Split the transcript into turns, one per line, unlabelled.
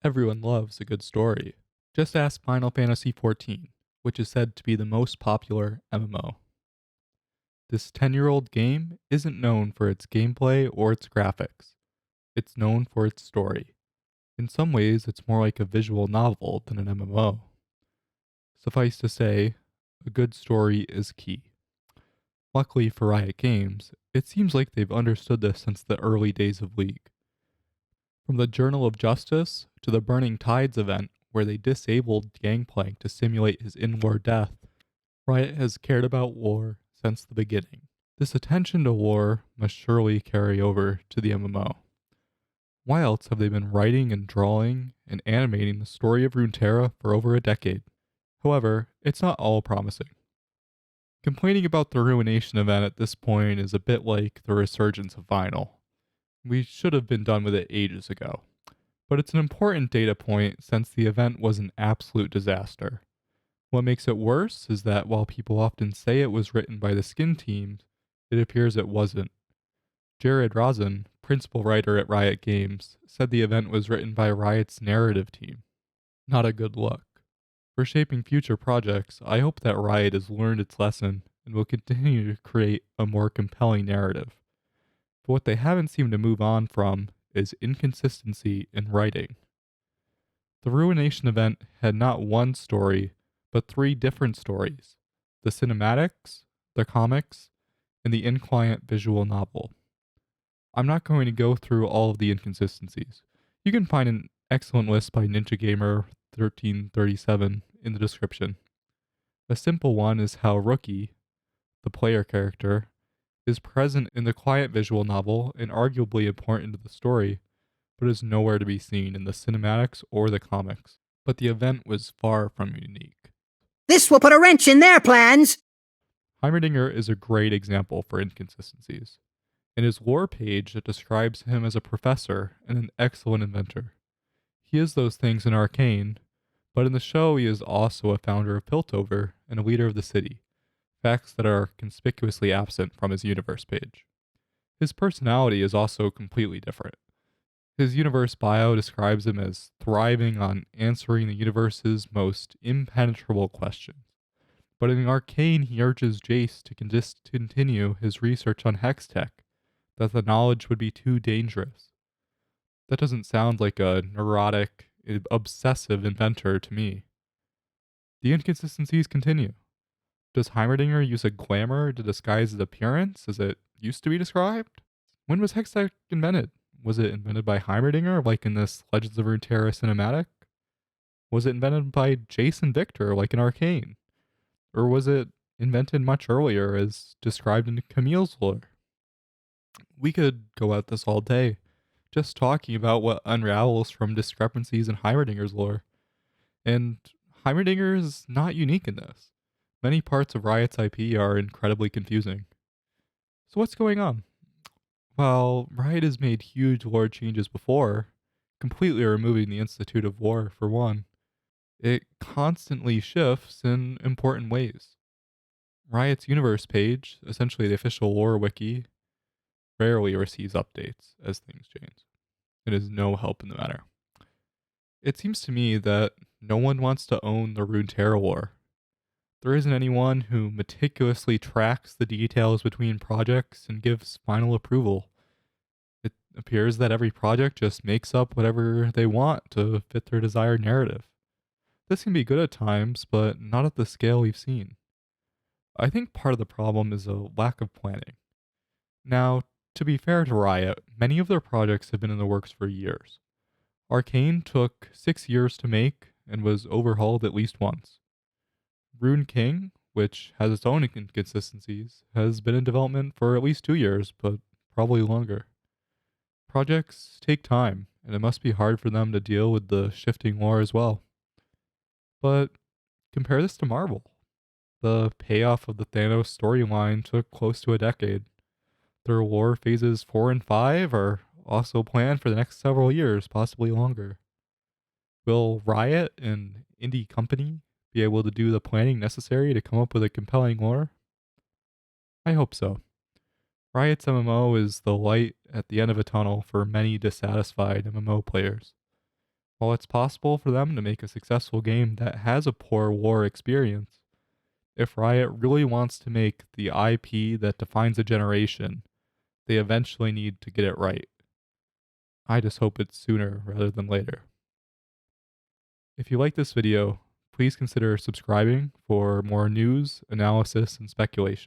Everyone loves a good story. Just ask Final Fantasy XIV, which is said to be the most popular MMO. This 10-year-old game isn't known for its gameplay or its graphics. It's known for its story. In some ways, it's more like a visual novel than an MMO. Suffice to say, a good story is key. Luckily for Riot Games, it seems like they've understood this since the early days of League. From the Journal of Justice to the Burning Tides event, where they disabled Gangplank to simulate his in-war death, Riot has cared about war since the beginning. This attention to war must surely carry over to the MMO. Why else have they been writing and drawing and animating the story of Runeterra for over a decade? However, it's not all promising. Complaining about the Ruination event at this point is a bit like the resurgence of vinyl. We should have been done with it ages ago. But it's an important data point since the event was an absolute disaster. What makes it worse is that while people often say it was written by the Skin team, it appears it wasn't. Jared Rosen, principal writer at Riot Games, said the event was written by Riot's narrative team. Not a good look. For shaping future projects, I hope that Riot has learned its lesson and will continue to create a more compelling narrative. But what they haven't seemed to move on from is inconsistency in writing. The Ruination event had not one story, but three different stories: the cinematics, the comics, and the in-client visual novel. I'm not going to go through all of the inconsistencies. You can find an excellent list by Ninja Gamer 1337 in the description. A simple one is how Rookie, the player character, is present in the client visual novel and arguably important to the story, but is nowhere to be seen in the cinematics or the comics. But the event was far from unique.
This will put a wrench in their plans!
Heimerdinger is a great example for inconsistencies. In his lore page, it describes him as a professor and an excellent inventor. He is those things in Arcane, but in the show he is also a founder of Piltover and a leader of the city, facts that are conspicuously absent from his universe page. His personality is also completely different. His universe bio describes him as thriving on answering the universe's most impenetrable questions. But in Arcane, he urges Jace to continue his research on Hextech, that the knowledge would be too dangerous. That doesn't sound like a neurotic, obsessive inventor to me. The inconsistencies continue. Does Heimerdinger use a glamour to disguise his appearance as it used to be described? When was Hextech invented? Was it invented by Heimerdinger, like in this Legends of Runeterra cinematic? Was it invented by Jason Victor, like in Arcane? Or was it invented much earlier, as described in Camille's lore? We could go at this all day, just talking about what unravels from discrepancies in Heimerdinger's lore. And Heimerdinger is not unique in this. Many parts of Riot's IP are incredibly confusing. So what's going on? Well, Riot has made huge lore changes before, completely removing the Institute of War for one. It constantly shifts in important ways. Riot's universe page, essentially the official lore wiki, rarely receives updates as things change. It is no help in the matter. It seems to me that no one wants to own the Runeterra lore. There isn't anyone who meticulously tracks the details between projects and gives final approval. It appears that every project just makes up whatever they want to fit their desired narrative. This can be good at times, but not at the scale we've seen. I think part of the problem is a lack of planning. Now, to be fair to Riot, many of their projects have been in the works for years. Arcane took 6 years to make and was overhauled at least once. Rune King, which has its own inconsistencies, has been in development for at least 2 years, but probably longer. Projects take time, and it must be hard for them to deal with the shifting lore as well. But compare this to Marvel. The payoff of the Thanos storyline took close to a decade. Their lore phases 4 and 5 are also planned for the next several years, possibly longer. Will Riot, an indie company, be able to do the planning necessary to come up with a compelling lore? I hope so. Riot's MMO is the light at the end of a tunnel for many dissatisfied MMO players. While it's possible for them to make a successful game that has a poor war experience, if Riot really wants to make the IP that defines a generation, they eventually need to get it right. I just hope it's sooner rather than later. If you like this video, please consider subscribing for more news, analysis, and speculation.